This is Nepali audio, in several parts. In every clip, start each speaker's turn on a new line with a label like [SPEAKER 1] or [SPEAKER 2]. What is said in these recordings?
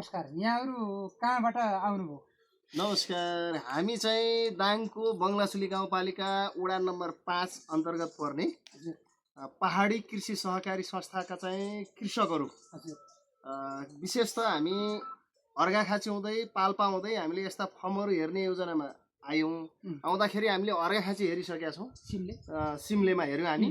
[SPEAKER 1] नमस्कार। यहाँहरु कहाँबाट आउनुभयो?
[SPEAKER 2] नमस्कार। हामी चाहिँ दाङको बङ्गलासुली गाउँपालिका वडा नम्बर 5 अन्तर्गत पर्ने पहाडी कृषि सहकारी संस्थाका चाहिँ कृषकहरू। विशेषतः हामी अर्घाखाँची हुँदै पाल्पा हुँदै हामीले यस्ता फर्महरू हेर्ने योजनामा आयौँ। आउँदाखेरि हामीले अर्घाखाँची हेरिसकेका छौँ, सिमलेमा हेऱ्यौँ हामी।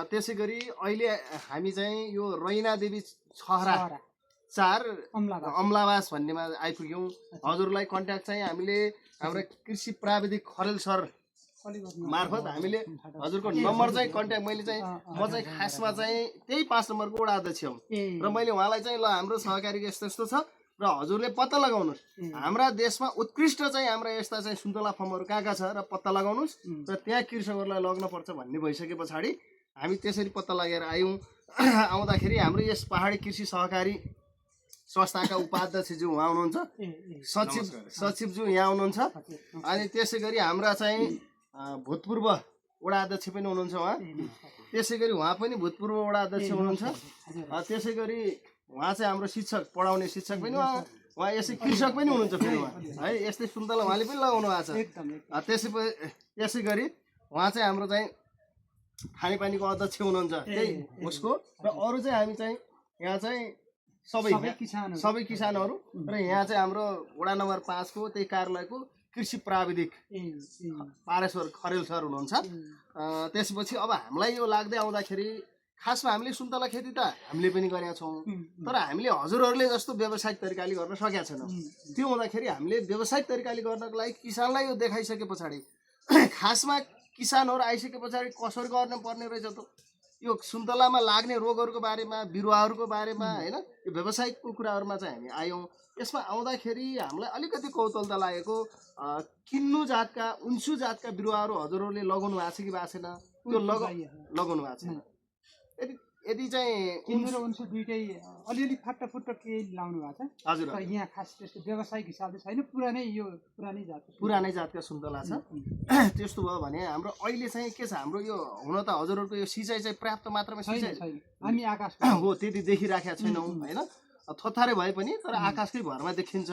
[SPEAKER 2] त्यसै गरी अहिले हामी चाहिँ यो रैना देवी छहरा 4 अमलावास भन्नेमा आइपुग्यौँ। हजुरलाई कन्ट्याक्ट चाहिँ हामीले हाम्रो कृषि प्राविधिक खरेल सर मार्फत हामीले हजुरको नम्बर चाहिँ कन्ट्याक्ट मैले चाहिँ म चाहिँ खासमा चाहिँ त्यही 5 नम्बरको वडा अध्यक्ष हुँ र मैले उहाँलाई चाहिँ ल हाम्रो सहकारी यस्तो यस्तो छ र हजुरले पत्ता लगाउनुहोस्, हाम्रा देशमा उत्कृष्ट चाहिँ हाम्रा यस्ता चाहिँ सुन्तला फर्महरू कहाँ छ र पत्ता लगाउनुहोस् र त्यहाँ कृषकहरूलाई लग्न पर्छ भन्ने भइसके पछाडि हामी त्यसरी पत्ता लगाएर आयौँ। आउँदाखेरि हाम्रो यस पहाडी कृषि सहकारी संस्थाका उपाध्यक्षज्यू उहाँ हुनुहुन्छ, सचिवज्यू यहाँ हुनुहुन्छ, अनि त्यसै गरी हाम्रा चाहिँ भूतपूर्व वडा अध्यक्ष पनि हुनुहुन्छ उहाँ, त्यसै गरी उहाँ पनि भूतपूर्व वडा अध्यक्ष हुनुहुन्छ, त्यसै गरी उहाँ चाहिँ हाम्रो शिक्षक पढाउने शिक्षक पनि उहाँ यसै कृषक पनि हुनुहुन्छ फेरि उहाँ है, यस्तै सुन्तला उहाँले पनि लगाउनु भएको छ। त्यसै गरी उहाँ चाहिँ हाम्रो चाहिँ खानेपानीको अध्यक्ष हुनुहुन्छ त्यही उसको, र अरू चाहिँ हामी चाहिँ यहाँ चाहिँ सबै किसानहरू र यहाँ चाहिँ हाम्रो वडा नम्बर 5 को त्यही कार्यालयको कृषि प्राविधिक पारेश्वर खरेल सर हुनुहुन्छ। त्यसपछि अब हामीलाई यो लाग्दै आउँदाखेरि खासमा हामीले सुन्तला खेती त हामीले पनि गरेका छौँ, तर हामीले हजुरहरूले जस्तो व्यावसायिक तरिकाले गर्न सकेका छैनौँ। त्यो हुँदाखेरि हामीले व्यावसायिक तरिकाले गर्नको लागि किसानलाई यो देखाइसके पछाडि खासमा किसानहरू आइसके पछाडि कसरी गर्न पर्ने रहेछ त यो सुन्तलामा लाग्ने रोगहरूको बारेमा, बिरुवाहरूको बारेमा हैन, यो व्यावसायिकको कुराहरूमा चाहिँ हामी आयौँ। यसमा आउँदाखेरि हामीलाई अलिकति कौतूहलता लागेको किन्नु जातका उन्सु जातका बिरुवाहरू हजुरहरूले लगाउनु भएको छ कि भएको छैन? त्यो लगाउनु भएको छैन। यदि चाहिँ
[SPEAKER 1] किन्नु र उन्सु दुईटै अलिअलि फाट्टाफुट्ट केही लाउनु भएको छ।
[SPEAKER 2] हजुर,
[SPEAKER 1] यहाँ खास त्यस्तो व्यावसायिक हिसाबले छैन, पुरानै
[SPEAKER 2] जातका सुन्तला छ। त्यस्तो भयो भने हाम्रो अहिले चाहिँ के छ, हाम्रो यो हुन त हजुरहरूको यो सिँचाइ चाहिँ पर्याप्त मात्रामा सिँचाइ
[SPEAKER 1] छैन, हामी आकाश
[SPEAKER 2] हो त्यति देखिराखेका छैनौँ हैन, थोथारे भए पनि तर आकाशकै भरमा देखिन्छ।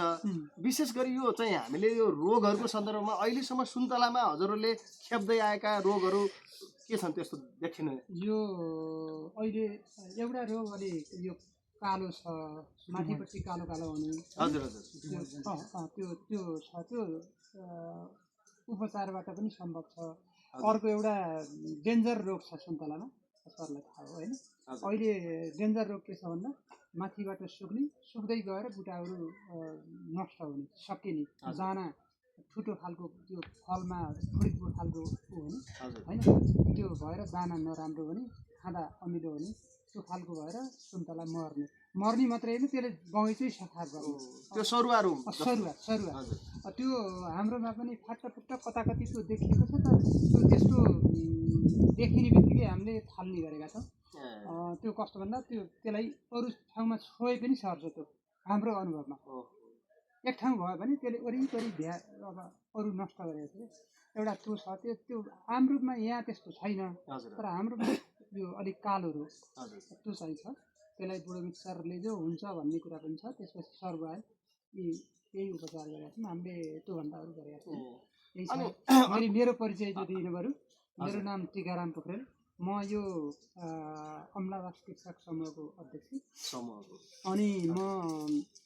[SPEAKER 2] विशेष गरी यो चाहिँ हामीले यो रोगहरूको सन्दर्भमा अहिलेसम्म सुन्तलामा हजुरहरूले खेप्दै आएका रोगहरू के छन् त्यस्तो देखिनु?
[SPEAKER 1] यो अहिले एउटा रोग अलि यो कालो छ, माथिपट्टि कालो कालो हुनु।
[SPEAKER 2] हजुर
[SPEAKER 1] त्यो छ, त्यो उपचारबाट पनि सम्भव छ। अर्को एउटा डेन्जर रोग छ सुन्तलामा, सरलाई थाहा हो होइन। अहिले डेन्जर रोग के छ भन्दा माथिबाट सुक्दै गएर बुटाहरू नष्ट हुने, सकिने, दाना ठुटो खालको त्यो फलमा फुडेको खालको हुने होइन, त्यो भएर दाना नराम्रो हुने, खाँदा अमिलो हुने, त्यो खालको भएर सुन्तला मर्ने मात्रै होइन, त्यसले बगैँचै सफा गर्ने
[SPEAKER 2] त्यो सरुवा
[SPEAKER 1] त्यो हाम्रोमा पनि फाट्टाफुट्टा कताकति त्यो देखिएको छ। त त्यो त्यस्तो देखिने बित्तिकै हामीले थाल्ने गरेका छौँ। त्यो कस्तो भन्दा त्यसलाई अरू ठाउँमा छोए पनि सर्छ। त्यो हाम्रो अनुभवमा एक ठाउँ भयो भने त्यसले वरिपरि अब अरू नष्ट गरेको छ। एउटा त्यो छ, त्यो हाम्रोमा यहाँ त्यस्तो छैन, तर हाम्रोमा यो अलिक कालो रोग त्यो चाहिँ छ। त्यसलाई बुढो मिक्सरले जो हुन्छ भन्ने कुरा पनि छ। त्यसपछि सर्व आयो, यही उपचार गरेका छौँ हामीले, त्योभन्दा अरू गरेका छौँ। यही छ। मैले मेरो परिचय चाहिँ दिनु पऱ्यो। मेरो नाम टिकाराम पोखरेल, म यो अमलावास कृषक समूहको अध्यक्ष, अनि म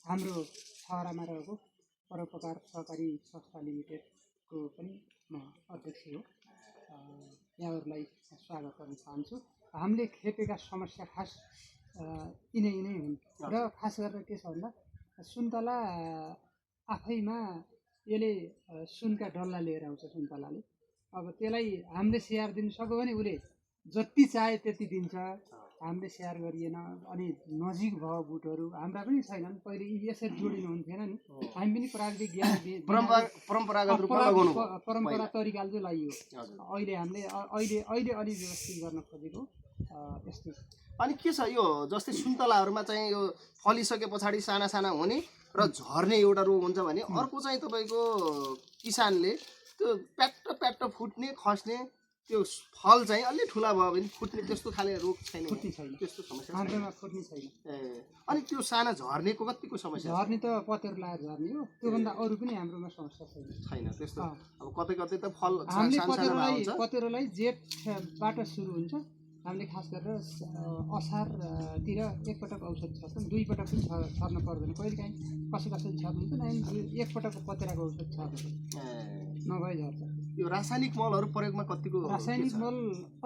[SPEAKER 1] हाम्रो छहरामा रहेको परोपकार सहकारी संस्था लिमिटेडको पनि म अध्यक्ष हो। यहाँहरूलाई स्वागत गर्न चाहन्छु। हामीले खेपेका समस्या खास यिनै हुन् र खास गरेर के छ भन्दा सुन्तला आफैमा यसले सुनका डल्ला लिएर आउँछ सुन्तलाले। अब त्यसलाई हामीले स्याहार दिनु सक्यो भने उसले जति चाहे त्यति दिन्छ। हामीले स्याहार गरिएन अनि नजिक भयो बुटहरू हाम्रा पनि छैनन्, पहिले यसरी जोडिनु हुन्थेन नि। हामी पनि प्राविधिक ज्ञान परम्परा तरिकाले चाहिँ लाइयो। अहिले हामीले अहिले अलि व्यवस्थित गर्न खोजेको यस्तो।
[SPEAKER 2] अनि के छ यो जस्तै सुन्तलाहरूमा चाहिँ यो फलिसके पछाडि साना साना हुने र झर्ने एउटा रोग हुन्छ भने अर्को चाहिँ तपाईँको किसानले त्यो प्याट्ट फुट्ने खस्ने त्यो फल चाहिँ अलि ठुला भयो भने फुट्ने त्यस्तो खाले रोग छैन
[SPEAKER 1] फुट्ने छैन
[SPEAKER 2] त्यस्तो समस्या छैन
[SPEAKER 1] हाम्रोमा फुट्ने छैन
[SPEAKER 2] ए अनि त्यो साना झर्नेको कतिको समस्या
[SPEAKER 1] झर्ने त पतेरो लाएर झर्ने हो त्योभन्दा अरू पनि हाम्रोमा समस्या छैन
[SPEAKER 2] छैन त्यस्तो अब कतै कतै त फल
[SPEAKER 1] हामीले
[SPEAKER 2] सानो हुन्छ
[SPEAKER 1] पतेरोलाई जेठबाट सुरु हुन्छ हामीले खास गरेर असारतिर एकपटक औषध छर्छौँ दुई पटक पनि छर्न पर्दैन कहिलेकाहीँ कसै छर्नुहुन्छ अनि एकपटकको पतेराको औषध छर्नु नभए झर्छ
[SPEAKER 2] यो रासायनिक मलहरू प्रयोगमा कतिको
[SPEAKER 1] रासायनिक मल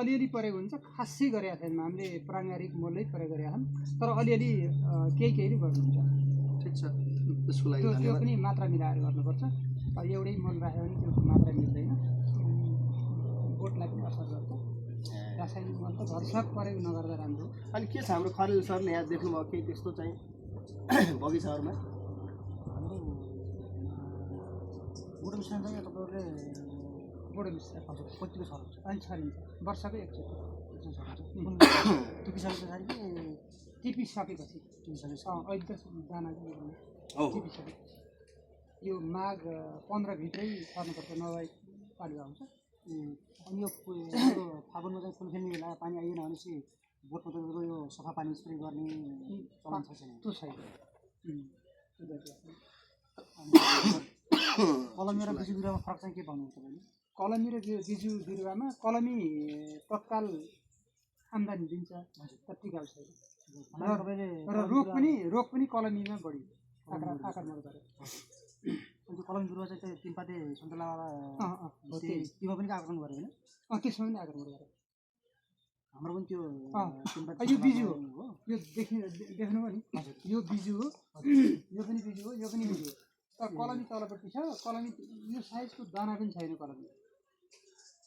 [SPEAKER 1] अलिअलि प्रयोग हुन्छ खासै गरेका छैनौँ हामीले प्राङ्गारिक मलै प्रयोग गरेका छौँ तर अलिअलि केही गर्नुहुन्छ
[SPEAKER 2] ठिक छ त्यसको लागि
[SPEAKER 1] त्यो पनि मात्रा मिलाएर गर्नुपर्छ एउटै मल राख्यो भने त्यो मात्रा मिल्दैन बोटलाई पनि असर गर्छ रासायनिक मल त भरसक प्रयोग नगर्दा राम्रो
[SPEAKER 2] अनि के छ हाम्रो खरेल सरले यहाँ देख्नुभयो केही त्यस्तो चाहिँ बगैँचाहरूमा
[SPEAKER 1] हाम्रो बोटो मिश्रण चाहिँ तपाईँहरूले बोडो मिश्रण हजुर कतिको छर्नुहुन्छ अनि छरिन्छ वर्षकै एकचोटि टिपिसके पछाडि टिपिसकेपछि अहिले त दाना टिपिसके यो माघ 15 भित्रै छर्नुपर्छ नभए पालुवा आउँछ अनि यो फागुनमा चाहिँ फुल खेल्ने बेला पानी आइएन भनेपछि बोटमा तपाईँको यो सफा पानी स्प्रे गर्ने चलन छ छैन त्यो छैन कलमी र बिजु बिरुवामा फरक चाहिँ के भन्नुहुन्छ तपाईँले कलमी र बिजु बिरुवामा कलमी तत्काल आम्दानी दिन्छ तर टिकाउ छैन र रोग पनि कलमीमा बढी आक्रमण गरे अन्त कलमी बिरुवा चाहिँ त्यो तिनपाते सन्तोला त्योमा पनि आक्रमण गरे होइन त्यसमा पनि आक्रमण गरे हाम्रो पनि त्यो यो बिजु हो यो देख्नुभयो नि यो बिजु हो यो पनि बिजु हो यो पनि बिजु हो तर कलमी तलपट्टि छ कलमी यो साइजको दाना पनि छैन कलमी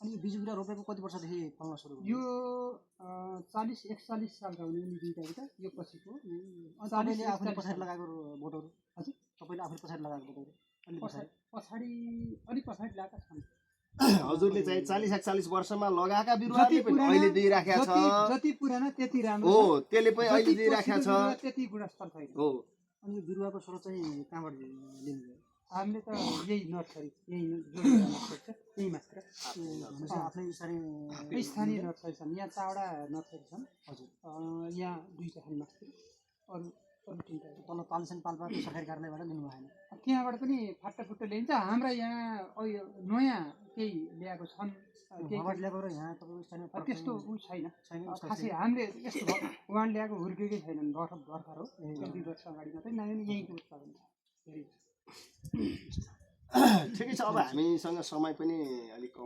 [SPEAKER 1] अनि यो बिजु बिरुवा रोपेको कति वर्षदेखि फल्न सुरु यो 40-41 सालका हुने यिनी दुईटा त यो पछिको तपाईँले आफूले पछाडि लगाएको बोटहरू हजुर तपाईँले आफूले पछाडि लगाएको बोटहरू अलिक पछाडि लगाएका छन्
[SPEAKER 2] हजुरले चाहिँ 40-41 वर्षमा लगाएका बिरुवाले पनि अहिले दिइराखेको छ
[SPEAKER 1] जति पुरानो त्यति राम्रो
[SPEAKER 2] हो त्यसले पनि अहिले दिइराखेको छ
[SPEAKER 1] त्यति गुणस्तर छैन
[SPEAKER 2] हो
[SPEAKER 1] अनि यो बिरुवाको स्रोत चाहिँ कहाँबाट लिनुभयो हामीले त यही नर्सरी यही मात्र आफ्नै स्थानीय नर्सरी छन् यहाँ 4वटा नर्सरी छन् हजुर यहाँ 2टा छन् मात्र अरू 3टा तल तालसेन पाल्पाको सरकारी कार्यालयबाट लिनु भएन त्यहाँबाट पनि फाटाफुट्टा ल्याइन्छ हाम्रा यहाँ नयाँ केही ल्याएको छन् ल्याएको र यहाँ तपाईँको त्यस्तो ऊ छैन खासै हामीले यस्तो उहाँ ल्याएको हुर्केकै छैनन् भर्खर हो 1-2 वर्ष अगाडि मात्रै यहीँको उत्पादन छ
[SPEAKER 2] ठिकै छ अब हामीसँग समय पनि अलिक